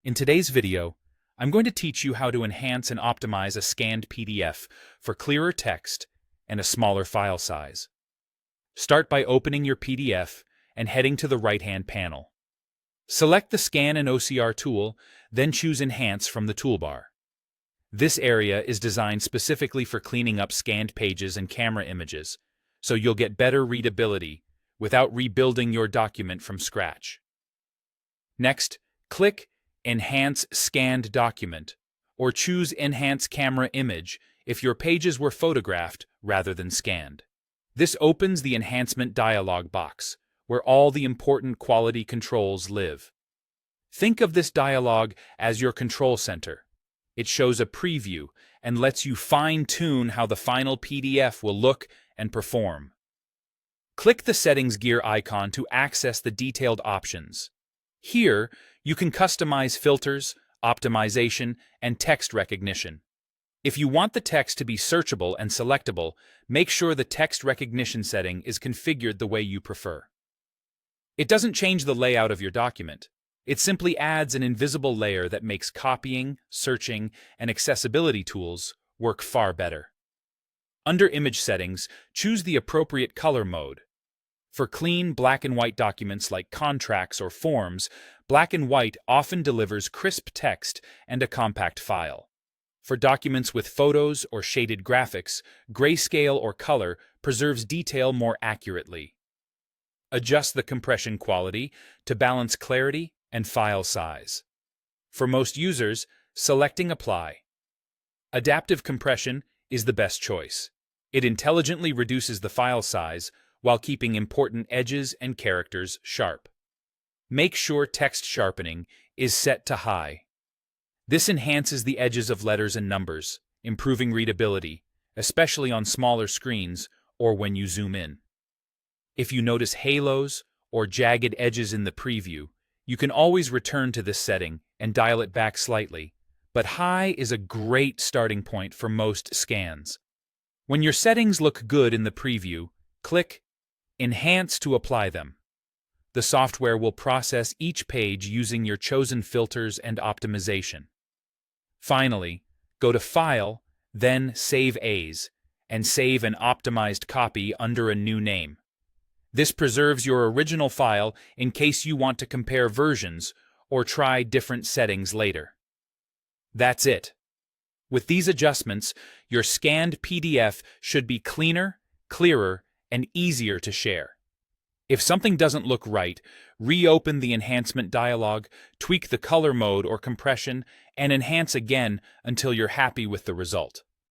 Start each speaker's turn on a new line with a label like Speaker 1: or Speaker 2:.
Speaker 1: In today's video, I'm going to teach you how to enhance and optimize a scanned PDF for clearer text and a smaller file size. Start by opening your PDF and heading to the right-hand panel. Select the Scan and OCR tool, then choose Enhance from the toolbar. This area is designed specifically for cleaning up scanned pages and camera images, so you'll get better readability without rebuilding your document from scratch. Next, click Enhance Scanned Document, or choose Enhance Camera Image if your pages were photographed rather than scanned. This opens the enhancement dialog box, where all the important quality controls live. Think of this dialog as your control center. It shows a preview and lets you fine-tune how the final PDF will look and perform. Click the Settings gear icon to access the detailed options. Here, you can customize filters, optimization, and text recognition. If you want the text to be searchable and selectable, make sure the text recognition setting is configured the way you prefer. It doesn't change the layout of your document. It simply adds an invisible layer that makes copying, searching, and accessibility tools work far better. Under Image Settings, choose the appropriate color mode. For clean black and white documents like contracts or forms, black and white often delivers crisp text and a compact file. For documents with photos or shaded graphics, grayscale or color preserves detail more accurately. Adjust the compression quality to balance clarity and file size. For most users, selecting Apply. Adaptive compression is the best choice. It intelligently reduces the file size while keeping important edges and characters sharp. Make sure text sharpening is set to high. This enhances the edges of letters and numbers, improving readability, especially on smaller screens or when you zoom in. If you notice halos or jagged edges in the preview, you can always return to this setting and dial it back slightly, but high is a great starting point for most scans. When your settings look good in the preview, click Enhance to apply them. The software will process each page using your chosen filters and optimization. Finally, go to File, then Save As, and save an optimized copy under a new name. This preserves your original file in case you want to compare versions or try different settings later. That's it. With these adjustments, your scanned PDF should be cleaner, clearer, and easier to share. If something doesn't look right, reopen the enhancement dialog, tweak the color mode or compression, and enhance again until you're happy with the result.